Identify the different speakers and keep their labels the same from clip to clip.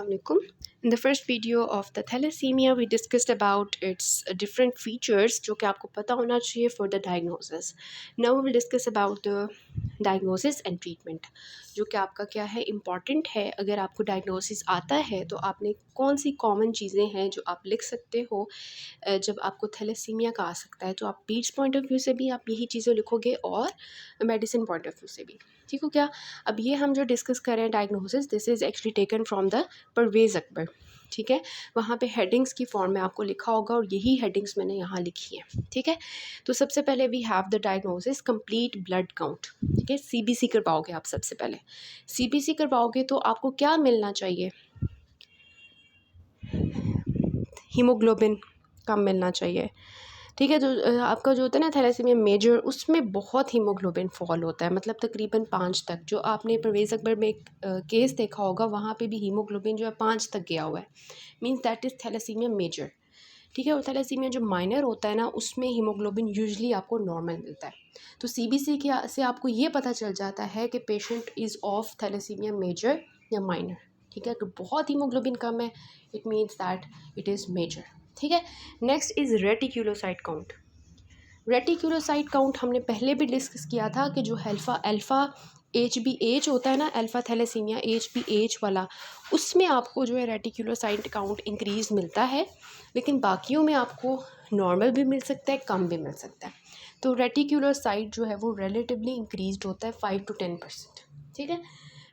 Speaker 1: Assalamualaikum. In the first video of the thalassemia, we discussed about its different features जो कि आपको पता होना चाहिए for the diagnosis. Now we will discuss about the diagnosis and treatment. जो कि आपका क्या है important है. अगर आपको diagnosis आता है तो आपने कौन सी common चीज़ें हैं जो आप लिख सकते हो जब आपको थैलेसीमिया का आ सकता है. तो आप पीड्स पॉइंट ऑफ व्यू से भी आप यही चीज़ें लिखोगे और मेडिसिन पॉइंट ऑफ व्यू से भी. ठीक हो क्या. अब ये हम जो डिस्कस कर रहे हैं diagnosis, this is actually taken from the Parvez Akbar. ठीक है, वहाँ पे हेडिंग्स की फॉर्म में आपको लिखा होगा और यही हेडिंग्स मैंने यहाँ लिखी है. ठीक है, तो सबसे पहले we have the diagnosis complete blood count. ठीक है, सीबीसी करवाओगे आप. सबसे पहले सीबीसी करवाओगे तो आपको क्या मिलना चाहिए. हीमोग्लोबिन कम मिलना चाहिए. ठीक है, जो आपका जो होता है ना थैलेसीमिया मेजर, उसमें बहुत हीमोग्लोबिन फॉल होता है, मतलब तकरीबन 5 तक. जो आपने परवेज़ अकबर में एक केस देखा होगा, वहाँ पे भी हीमोग्लोबिन जो है 5 तक गया हुआ है. Means that is thalassaemia major. ठीक है, और थैलेसीमिया जो माइनर होता है ना, उसमें हीमोग्लोबिन यूजुअली आपको नॉर्मल मिलता है. तो सीबीसी के से आपको ये पता चल जाता है कि patient is of thalassaemia major या माइनर. ठीक है, अगर बहुत हीमोग्लोबिन कम है it means that it is major. ठीक है, next is reticulocyte count. Reticulocyte count हमने पहले भी डिस्कस किया था कि जो अल्फ़ा HbH होता है ना, अल्फ़ा थैलेसीमिया HbH वाला, उसमें आपको जो है रेटिक्यूलोसाइट काउंट इंक्रीज़ मिलता है, लेकिन बाकियों में आपको नॉर्मल भी मिल सकता है, कम भी मिल सकता है. तो रेटिक्यूलोसाइट जो है वो रिलेटिवली इंक्रीज़ होता है 5 to 10%. ठीक है,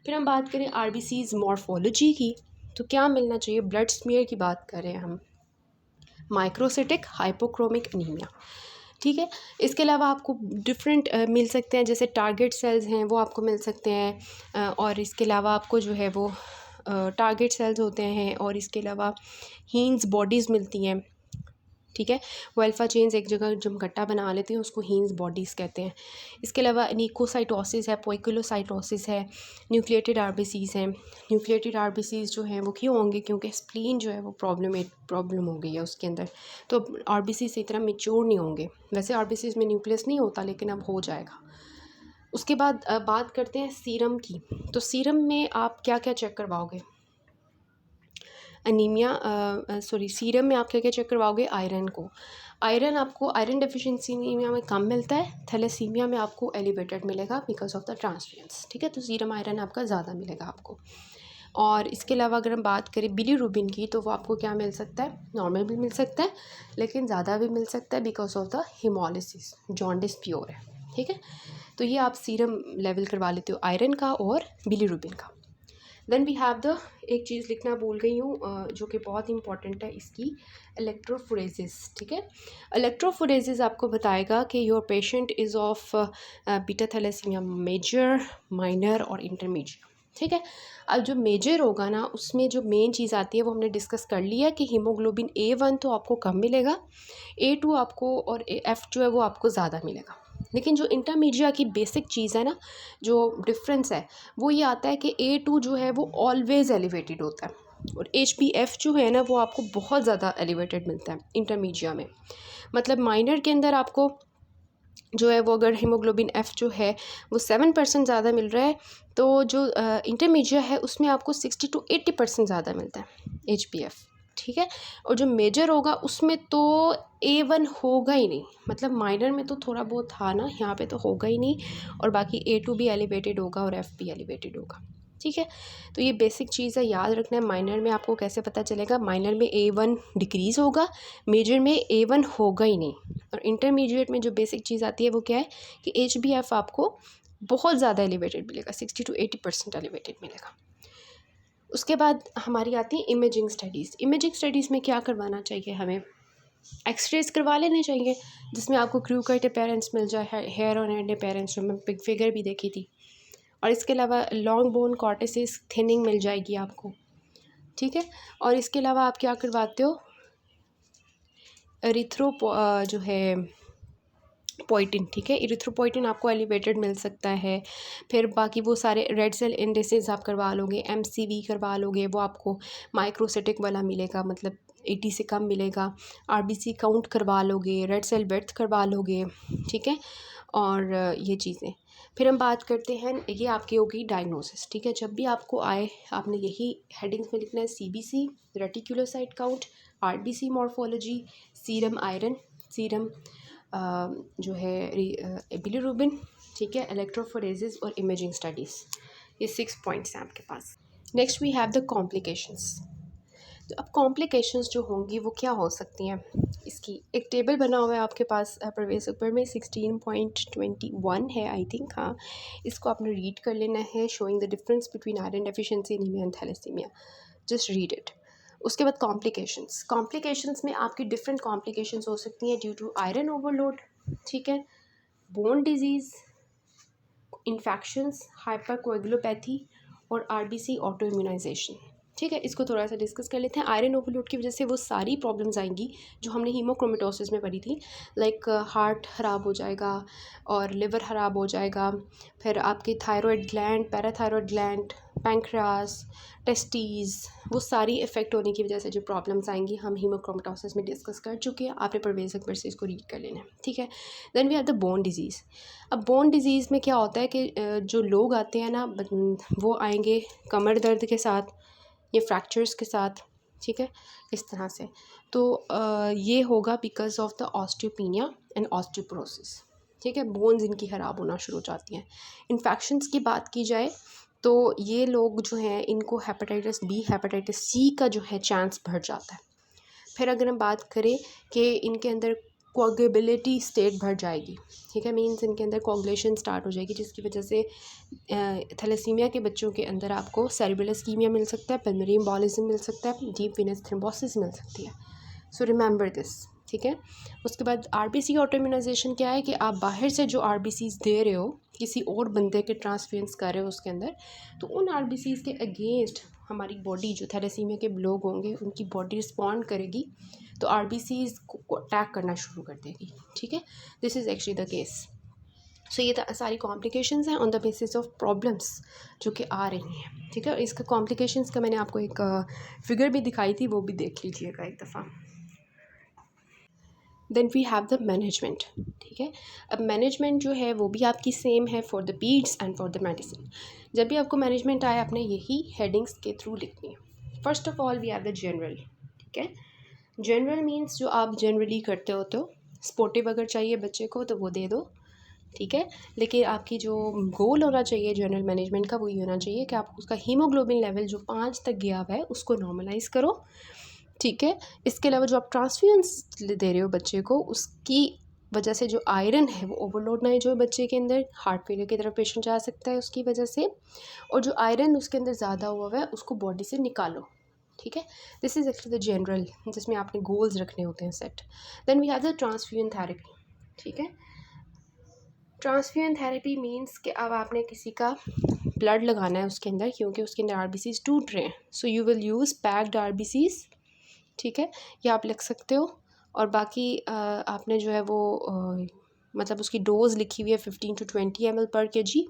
Speaker 1: फिर हम बात करें RBC's मॉर्फोलॉजी की, तो क्या मिलना चाहिए. ब्लड स्मीयर की बात करें हम, माइक्रोसिटिक हाइपोक्रोमिक एनीमिया. ठीक है, इसके अलावा आपको डिफरेंट मिल सकते हैं, जैसे टारगेट सेल्स हैं वो आपको मिल सकते हैं, और इसके अलावा आपको जो है वो टारगेट सेल्स होते हैं, और इसके अलावा हीन्स बॉडीज़ मिलती हैं. ठीक है, वो अल्फ़ा चेन्स एक जगह जब गट्टा बना लेते हैं उसको हीन्स बॉडीज़ कहते हैं. इसके अलावा निकोसाइटोसिस है, पोइकुलोसाइटोसिस है, न्यूक्लिएटेड आरबीसीज़ हैं. न्यूक्लिएटेड आरबीसीज़ जो हैं वो क्यों होंगे, क्योंकि स्प्लीन जो है वो प्रॉब्लम हो गई है उसके अंदर, तो आरबीसी से इतना मेच्योर नहीं होंगे. वैसे आरबीसीज़ में न्यूक्लियस नहीं होता, लेकिन अब हो जाएगा. उसके बाद बात करते हैं सीरम की. तो सीरम में आप क्या क्या चेक करवाओगे. सीरम में आप क्या क्या चेक करवाओगे. आयरन को. आयरन आपको आयरन डेफिशिएंसी एनीमिया में कम मिलता है, थैलेसीमिया में आपको एलिवेटेड मिलेगा बिकॉज ऑफ द ट्रांसफ्यूजन्स. ठीक है, तो सीरम आयरन आपका ज़्यादा मिलेगा आपको. और इसके अलावा अगर हम बात करें बिलीरुबिन की, तो वो आपको क्या मिल सकता है. नॉर्मल भी मिल सकता है, लेकिन ज़्यादा भी मिल सकता है because of the haemolysis. Jaundice pure है. ठीक है, तो ये आप सीरम लेवल करवा लेते हो आयरन का और बिलीरुबिन का. देन वी हैव द, एक चीज़ लिखना भूल गई हूँ जो कि बहुत इंपॉर्टेंट है इसकी, इलेक्ट्रोफोरेसिस. ठीक है, इलेक्ट्रोफोरेसिस आपको बताएगा कि your patient is of beta thalassaemia major, minor और इंटरमीडिएट. ठीक है, अब जो मेजर होगा ना, उसमें जो मेन चीज़ आती है वो हमने डिस्कस कर लिया कि हीमोग्लोबिन A1 तो आपको कम मिलेगा, A2 आपको और F जो है वो आपको ज़्यादा मिलेगा. लेकिन जो इंटरमीडिया की बेसिक चीज़ है ना, जो डिफरेंस है वो ये आता है कि A2 जो है वो ऑलवेज़ एलिवेटेड होता है, और HbF जो है ना वो आपको बहुत ज़्यादा एलिवेटेड मिलता है इंटरमीडिया में. मतलब माइनर के अंदर आपको जो है वो अगर हीमोग्लोबिन F जो है वो 7% ज़्यादा मिल रहा है, तो जो इंटरमीडिया है उसमें आपको 60 to 80% ज़्यादा मिलता है HbF. ठीक है, और जो मेजर होगा उसमें तो A1 होगा ही नहीं, मतलब माइनर में तो थोड़ा बहुत था ना, यहाँ पे तो होगा ही नहीं, और बाकी A2 भी एलिवेटेड होगा और F भी एलिवेटेड होगा. ठीक है, तो ये बेसिक चीज़ है, याद रखना है. माइनर में आपको कैसे पता चलेगा. माइनर में A1 डिक्रीज़ होगा, मेजर में A1 होगा ही नहीं, और इंटरमीडिएट में जो बेसिक चीज़ आती है वो क्या है कि HbF आपको बहुत ज़्यादा एलिवेटेड मिलेगा, 60 to 80% एलिवेटेड मिलेगा. उसके बाद हमारी आती है इमेजिंग स्टडीज़. इमेजिंग स्टडीज़ में क्या करवाना चाहिए हमें. एक्सरेज करवा लेने चाहिए जिसमें आपको क्रूकाइट अपेरेंस मिल जाए, हेयर और हैंड अपेरेंस, जो मैं पिग फिगर भी देखी थी, और इसके अलावा लॉन्ग बोन कॉर्टिसिस थिनिंग मिल जाएगी आपको. ठीक है, और इसके अलावा आप क्या करवाते हो, एरिथ्रो जो है पोइटिन. ठीक है, इरिथ्रोपोइटिन आपको एलिवेटेड मिल सकता है. फिर बाकी वो सारे रेड सेल इंडिसेस आप करवा लोगे, MCV करवा लोगे, वो आपको माइक्रोसिटिक वाला मिलेगा, मतलब 80 से कम मिलेगा. RBC काउंट करवा लोगे, रेड सेल बेड्थ करवा लोगे. ठीक है, और ये चीज़ें. फिर हम बात करते हैं, ये आपकी होगी डायग्नोसिस, ठीक है। जब भी आपको आए आपने यही हेडिंग्स में लिखना है, CBC reticulocyte count, RBC morphology, serum iron, serum जो है बिलीरुबिन, ठीक है, इलेक्ट्रोफोरेसिस और इमेजिंग स्टडीज़। ये 6 पॉइंट्स हैं आपके पास। Next we have the complications. तो अब कॉम्प्लिकेशंस जो होंगी वो क्या हो सकती हैं, इसकी एक टेबल बना हुआ है आपके पास परवेज़ अकबर में, 16.21 है आई थिंक, हाँ। इसको आपने रीड कर लेना है, showing the difference between iron deficiency anaemia and thalassaemia. Just read it. उसके बाद कॉम्प्लिकेशंस में आपकी डिफरेंट कॉम्प्लिकेशंस हो सकती हैं ड्यू टू आयरन ओवरलोड, ठीक है, बोन डिजीज़, इन्फेक्शंस, हाइपरकोएगुलोपैथी और RBC ऑटो इम्यूनाइजेशन, ठीक है। इसको थोड़ा सा डिस्कस कर लेते हैं। आयरन ओवरलोड की वजह से वो सारी प्रॉब्लम्स आएंगी जो हमने हीमोक्रोमेटोसिस में पढ़ी थी, लाइक हार्ट ख़राब हो जाएगा और लिवर ख़राब हो जाएगा, फिर आपकी thyroid gland, parathyroid gland, pancreas, testes, वो सारी इफ़ेक्ट होने की वजह से जो प्रॉब्लम्स आएंगी हम हीमोक्रोमेटोसिस में डिस्कस कर चुके हैं। आपने परवेज़ अकबर से इसको रीड कर लेना है, ठीक है। Then we have the bone disease. अब बोन डिजीज़ में क्या होता है कि जो लोग आते हैं ना वो आएंगे कमर दर्द के साथ या फ्रैक्चर्स के साथ, ठीक है, इस तरह से। तो ये होगा because of the osteopenia and osteoporosis, ठीक है, बोन्स इनकी ख़राब होना शुरू हो जाती हैं। इन्फेक्शंस की बात की जाए तो ये लोग जो हैं इनको हेपेटाइटिस B, हेपेटाइटिस C का जो है चांस बढ़ जाता है। फिर अगर हम बात करें कि इनके अंदर कोगुलेबिलिटी स्टेट बढ़ जाएगी, ठीक है, मीन्स इनके अंदर कोगुलेशन स्टार्ट हो जाएगी, जिसकी वजह से थैलेसीमिया के बच्चों के अंदर आपको सेरेब्रल इस्कीमिया मिल सकता है, पल्मोनरी एम्बोलिज्म मिल सकता है, डीप वेनस थ्रोम्बोसिस मिल सकती है। सो रिमेंबर दिस, ठीक है। उसके बाद RBC ऑटो इम्यूनाइजेशन क्या है कि आप बाहर से जो RBCs दे रहे हो, किसी और बंदे के ट्रांसफ्यूज़ कर रहे हो उसके अंदर, तो उन RBCs के अगेंस्ट हमारी बॉडी जो थैलेसीमिया के लोग होंगे उनकी बॉडी रिस्पॉन्ड करेगी, तो RBCs को अटैक करना शुरू कर देगी, ठीक है। This is actually the case. So ये सारी कॉम्प्लिकेशंस हैं on the basis of problems जो कि आ रही हैं, ठीक है। इसका कॉम्प्लिकेशंस का मैंने आपको एक फिगर भी दिखाई थी, वो भी देख लीजिएगा एक दफ़ा। Then we have the management, ठीक है। अब मैनेजमेंट जो है वो भी आपकी सेम है for the पीड्स and for the medicine. जब भी आपको मैनेजमेंट आए आपने यही हेडिंग्स के थ्रू लिखनी है। First of all we have the general, ठीक है। जनरल मीन्स जो आप जनरली करते होते हो, स्पोर्टिव अगर चाहिए बच्चे को तो वो दे दो, ठीक है। लेकिन आपकी जो गोल होना चाहिए जनरल मैनेजमेंट का वो ये होना चाहिए कि आप उसका हीमोग्लोबिन लेवल जो 5 तक गया हुआ है उसको नॉर्मलाइज़ करो, ठीक है। इसके अलावा जो आप ट्रांसफ्यूजन्स दे रहे हो बच्चे को उसकी वजह से जो आयरन है वो ओवरलोड ना जो बच्चे के अंदर हार्ट फेलियर की तरफ पेशेंट जा सकता है उसकी वजह से, और जो आयरन उसके अंदर ज़्यादा हुआ है उसको बॉडी से निकालो, ठीक है। This is actually the general जिसमें आपने गोल्स रखने होते हैं set. Then we have the transfusion therapy, ठीक है। ट्रांसफ्यूजन थेरेपी मीन्स कि अब आपने किसी का ब्लड लगाना है उसके अंदर क्योंकि उसके अंदर RBCs टूट रहे हैं, so you will use packed RBCs, ठीक है, ये आप लिख सकते हो। और बाकी आपने जो है वो मतलब उसकी डोज़ लिखी हुई है 15 to 20 ml पर kg,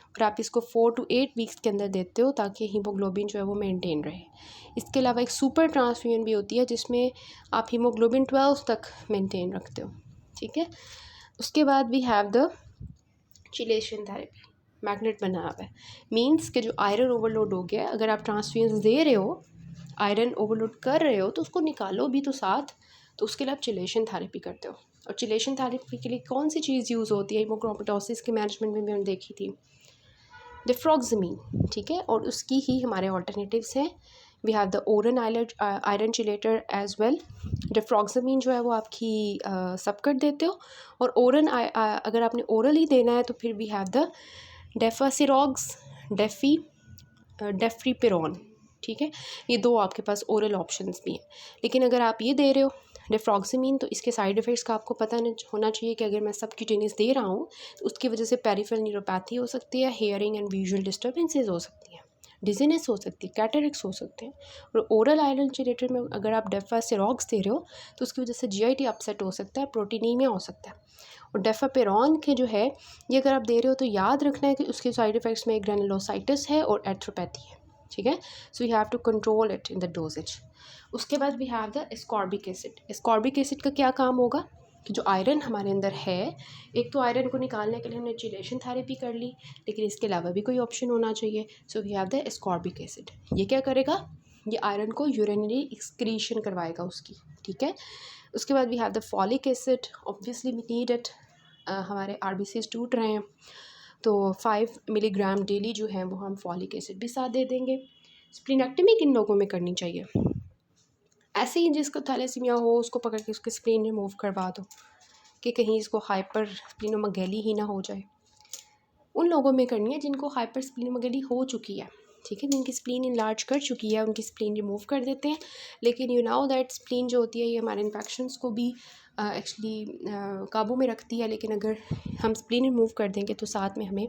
Speaker 1: और आप इसको 4 to 8 वीक्स के अंदर देते हो ताकि हीमोग्लोबिन जो है वो मेंटेन रहे। इसके अलावा एक सुपर ट्रांसफ्यूजन भी होती है जिसमें आप हीमोग्लोबिन 12 तक मेंटेन रखते हो, ठीक है। उसके बाद we have the chelation therapy, magnet बना हुआ है, मीन्स कि जो आयरन ओवरलोड हो गया है अगर आप ट्रांसफ्यूजन दे रहे हो, आयरन ओवरलोड कर रहे हो तो उसको निकालो भी तो साथ, तो उसके लिए आप चिलेशन थेरेपी करते हो। और चिलेशन थेरेपी के लिए कौन सी चीज़ यूज़ होती है हीमोक्रोमेटोसिस के मैनेजमेंट में भी हमने देखी थी, डिफ्रॉक्सामिन, ठीक है। और उसकी ही हमारे ऑल्टरनेटिव्स हैं, we have the oral iron chelator as well. Deferoxamine जो है वो आपकी सबकट देते हो, और ओरल अगर आपने ओरल ही देना है तो फिर वी हैव द डेफासिरॉक्स, डेफ्रीपिरोन, ठीक है। ये दो आपके पास ओरल ऑप्शंस भी हैं। लेकिन अगर आप ये दे रहे हो डिफ्रॉक्सामिन तो इसके साइड इफ़ेक्ट्स का आपको पता होना चाहिए कि अगर मैं सबक्यूटेनियस दे रहा हूँ तो उसकी वजह से पेरिफेरल न्यूरोपैथी हो सकती है, हेयरिंग एंड विजुअल डिस्टर्बेंसेस हो सकती हैं, डिजीनेस हो सकती है, कैटरेक्ट्स हो सकते हैं। और ओरल आयरन चिलेटर में अगर आप डेफासिरॉक्स दे रहे हो तो उसकी वजह से GIT अपसेट हो सकता है, प्रोटीनीमिया हो सकता है। और डेफापेरॉन के जो है ये अगर आप दे रहे हो तो याद रखना है कि उसके साइड इफ़ेक्ट्स में ग्रेनुलोसाइटिस है और एथ्रोपैथी है, ठीक है। So you have to control it in the dosages. उसके बाद we have the ascorbic acid. Ascorbic acid का क्या काम होगा, कि जो आयरन हमारे अंदर है, एक तो आयरन को निकालने के लिए हमने चिलेशन थेरेपी कर ली, लेकिन इसके अलावा भी कोई ऑप्शन होना चाहिए। So we have the ascorbic acid. ये क्या करेगा, ये आयरन को यूरिनरी एक्सक्रीशन करवाएगा उसकी, ठीक है। उसके बाद we have the folic acid, obviously we need it. हमारे RBCs टूट रहे हैं तो 5 मिलीग्राम डेली जो है वो हम फॉलिक एसिड भी साथ दे देंगे। स्प्लीनेक्टमी किन लोगों में करनी चाहिए, ऐसे ही जिसको थैलेसीमिया हो उसको पकड़ के उसके स्प्लीन रिमूव करवा दो कि कहीं इसको हाइपर स्प्लीनोमेगाली ही ना हो जाए। उन लोगों में करनी है जिनको हाइपर स्प्लीनोमेगाली हो चुकी है, ठीक है, जिनकी स्प्लीन इनलार्ज कर चुकी है, उनकी स्प्लीन रिमूव कर देते हैं। लेकिन यू नाउ दैट स्प्लीन जो होती है ये हमारे इन्फेक्शंस को भी एक्चुअली काबू में रखती है, लेकिन अगर हम स्प्लीन रिमूव कर देंगे तो साथ में हमें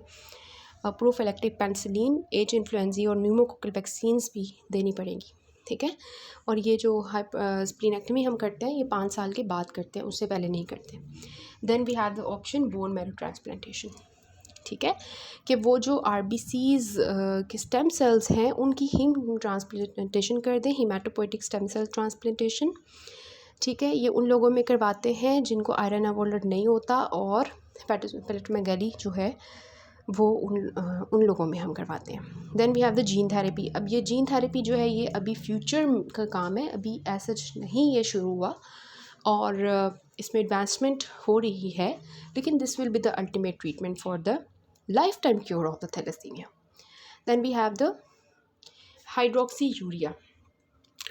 Speaker 1: प्रोफिलैक्टिक पेनिसिलिन, एच इन्फ्लुएंजा और न्यूमोकोकल वैक्सीन्स भी देनी पड़ेंगी, ठीक है। और ये जो स्प्लीनेक्टमी हम करते हैं ये 5 साल के बाद करते हैं, उससे पहले नहीं करते। Then we have the option bone marrow transplantation, ठीक है, कि वो जो RBCs के स्टेम सेल्स हैं उनकी हीम ट्रांसप्लांटेशन कर दें, हीमाटोपोइटिक स्टेम सेल ट्रांसप्लांटेशन, ठीक है। ये उन लोगों में करवाते हैं जिनको आयरन अवॉल्ड नहीं होता, और हेपेटोमेगाली जो है वो उन लोगों में हम करवाते हैं। Then we have the gene therapy. अब ये जीन थेरेपी जो है ये अभी फ्यूचर का काम है, अभी ऐसा नहीं ये शुरू हुआ और इसमें एडवांसमेंट हो रही है, लेकिन this will be the ultimate treatment for the life time cure of the thalassaemia. Then we have the hydroxyurea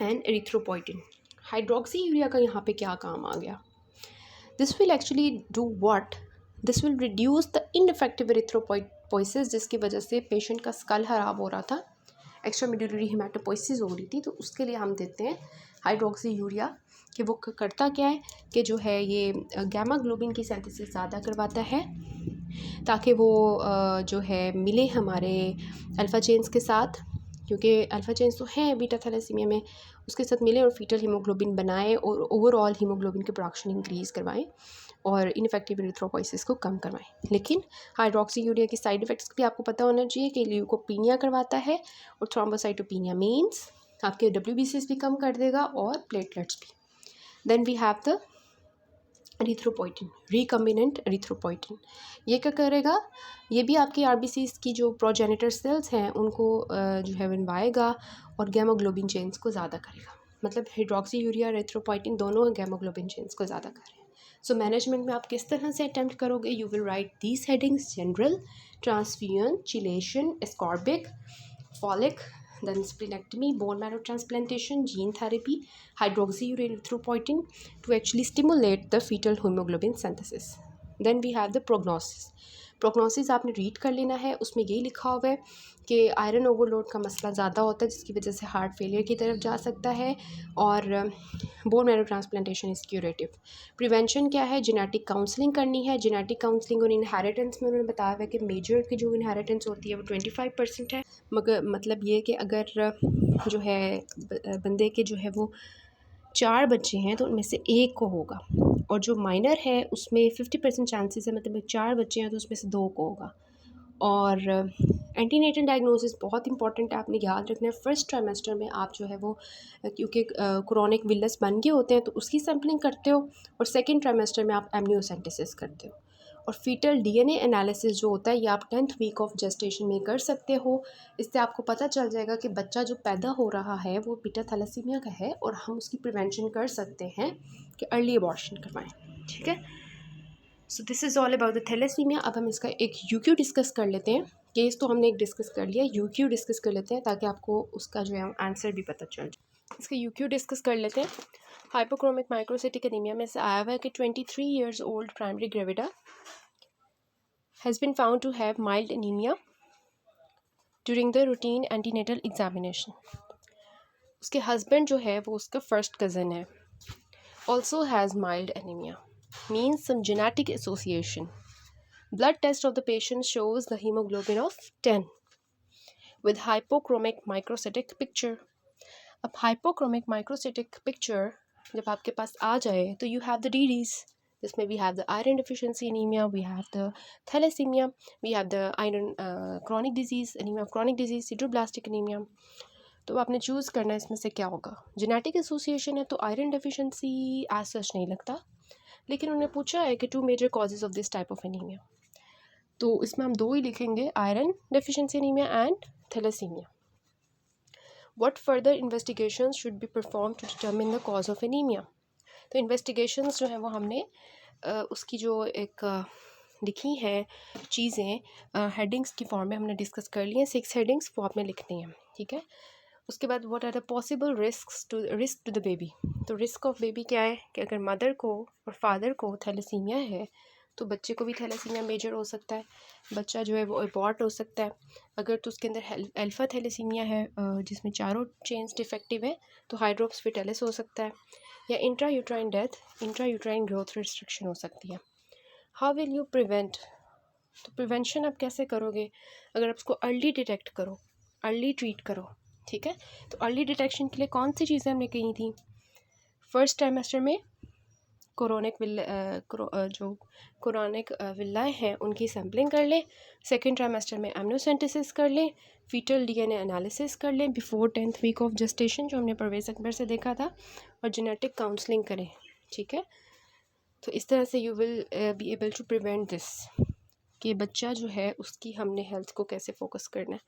Speaker 1: and erythropoietin. Hydroxyurea का यहाँ पे क्या काम आ गया, this will actually do what, this will reduce the ineffective erythropoiesis, जिसकी वजह से पेशेंट का स्कल ख़राब हो रहा था, एक्स्ट्रा मेडुलरी हेमाटोपोइसिस हो रही थी, तो उसके लिए हम देते हैं हाइड्रोक्सी यूरिया। कि वो करता क्या है कि जो है ये गैमा ग्लोबिन की सिंथेसिस ज़्यादा करवाता है, ताकि वो जो है मिले हमारे अल्फ़ा चेन्स के साथ, क्योंकि अल्फ़ा चेन्स तो हैं बीटा थैलेसीमिया में, उसके साथ मिले और फीटल हीमोग्लोबिन बनाए और ओवरऑल हीमोग्लोबिन की प्रोडक्शन इंक्रीज़ करवाएं और इनफेक्टिव एरिथ्रोपोइसिस को कम करवाएं। लेकिन हाइड्रोक्सी यूरिया की साइड इफ़ेक्ट्स भी आपको पता होना चाहिए कि ल्यूकोपीनिया करवाता है, और थ्रोम्बोसाइटोपिनिया मीन्स आपके WBCs भी कम कर देगा और प्लेटलेट्स भी। Then we have the erythropoietin, recombinant erythropoietin. ये क्या करेगा, ये भी आपकी RBCs की जो प्रोजेनिटर सेल्स हैं उनको जो है बनवाएगा और गैमोग्लोबिन चेन्स को ज़्यादा करेगा। मतलब हाइड्रोक्सी यूरिया और एरिथ्रोपोइटिन दोनों गैमोग्लोबिन चेन्स को ज़्यादा कर रहे हैं। सो मैनेजमेंट में आप किस तरह से अटैम्प्ट करोगे, you will write these headings: general, transfusion, chelation, ascorbic, folic, then splenectomy, bone marrow transplantation, gene therapy, hydroxyurea to actually stimulate the fetal hemoglobin synthesis. Then we have the prognosis. Prognosis आपने read कर लेना है, उसमें यही लिखा हुआ है कि आयरन ओवरलोड का मसला ज़्यादा होता है, जिसकी वजह से हार्ट फेलियर की तरफ जा सकता है, और bone marrow transplantation is curative. Prevention क्या है, जेनेटिक काउंसलिंग करनी है। जेनेटिक काउंसलिंग और इनहेरिटेंस में उन्होंने बताया हुआ है कि मेजर की जो इनहेरिटेंस होती है वो 25% है, मगर मतलब ये कि अगर जो है बंदे के जो है वो 4 बच्चे हैं तो उनमें से एक को होगा, और जो माइनर है उसमें 50% चांसेस है, मतलब 4 बच्चे हैं तो उसमें से 2 को होगा। और एंटीनेटल डायग्नोसिस बहुत इंपॉर्टेंट है, आपने याद रखना है। फर्स्ट ट्राइमेस्टर में आप जो है वो क्योंकि क्रोनिक विलस बन गए होते हैं तो उसकी सैम्पलिंग करते हो, और सेकेंड ट्राइमेस्टर में आप एमनियोसेंटेसिस करते हो, और फीटल DNA एनालिसिस जो होता है ये आप 10th वीक ऑफ जेस्टेशन में कर सकते हो। इससे आपको पता चल जाएगा कि बच्चा जो पैदा हो रहा है वो बीटा थैलेसीमिया का है, और हम उसकी प्रिवेंशन कर सकते हैं कि अर्ली अबॉर्शन करवाएं, ठीक है। So this is all about the thalassaemia. अब हम इसका एक UQ डिस्कस कर लेते हैं। केस तो हमने एक डिस्कस कर लिया, UQ डिस्कस कर लेते हैं ताकि आपको उसका जो है आंसर भी पता चल जाए। इसका UQ डिस्कस कर लेते हैं। हाइपोक्रोमिक माइक्रोसिटिक एनीमिया में से आया हुआ है कि 23 years old primary gravida has been found to have mild anemia during the routine antenatal examination. उसके हस्बैंड जो है वो उसका फर्स्ट कज़न है, also has mild anemia, means some genetic association. Blood test of the patient shows the hemoglobin of 10 with hypochromic microcytic picture. अब hypochromic microcytic picture जब आपके पास आ जाए तो you have the DDs. जिसमें we have the iron deficiency anemia, we have the thalassemia, we have the iron chronic disease, anemia of chronic disease, sideroblastic anemia. तो आपने choose करना है इसमें से क्या होगा। जेनेटिक एसोसिएशन है तो आयरन डेफिशिएंसी एज सच नहीं लगता, लेकिन उन्होंने पूछा है कि 2 major causes of this type of anaemia, तो इसमें हम 2 ही लिखेंगे, iron deficiency anaemia and thalassaemia. What further investigations should be perform to determine the cause of anaemia. तो इन्वेस्टिगेशंस जो है वो हमने उसकी जो एक लिखी हैं चीज़ें हेडिंग्स की फॉर्म में हमने डिस्कस कर ली हैं, 6 हेडिंग्स वो आपने लिखनी है, ठीक है। उसके बाद what are the possible risk to the baby. तो रिस्क ऑफ बेबी क्या है कि अगर मदर को और फादर को थैलेसीमिया है तो बच्चे को भी थैलेसीमिया मेजर हो सकता है, बच्चा जो है वो एबॉर्ट हो सकता है। अगर तो उसके अंदर अल्फा थैलेसीमिया है जिसमें चारों चेन्स डिफेक्टिव है तो हाइड्रोप्स हो सकता है, या intra uterine death, intra uterine growth restriction हो सकती है। हाउ विल यू प्रिवेंट, तो प्रिवेंशन आप कैसे करोगे, अगर आप उसको अर्ली डिटेक्ट करो, अर्ली ट्रीट करो, ठीक है। तो अर्ली डिटेक्शन के लिए कौन सी चीज़ें हमने कही थी, फर्स्ट ट्राइमेस्टर में कोरोनिक जो कोरोनिक विल्लाएँ हैं उनकी सैम्पलिंग कर लें, सेकेंड ट्राइमेस्टर में एमनियोसेंटेसिस कर लें, फीटल डीएनए एनालिसिस कर लें before 10th week of gestation जो हमने परवेज़ अकबर से देखा था, और जेनेटिक काउंसलिंग करें, ठीक है। तो इस तरह से you will be able to prevent this, कि बच्चा जो है उसकी हमने हेल्थ को कैसे फोकस करना है।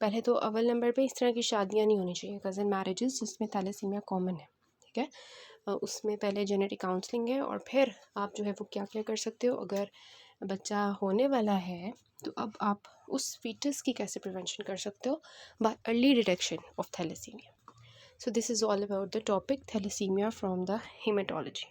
Speaker 1: पहले तो अव्वल नंबर पे इस तरह की शादियाँ नहीं होनी चाहिए, कज़न मैरिजेस जिसमें थैलेसीमिया कॉमन है, ठीक है। उसमें पहले जेनेटिक काउंसलिंग है, और फिर आप जो है वो क्या क्या कर सकते हो, अगर बच्चा होने वाला है तो अब आप उस फीटस की कैसे प्रिवेंशन कर सकते हो by early detection of thalassaemia. So this is all about the topic thalassemia from the hematology.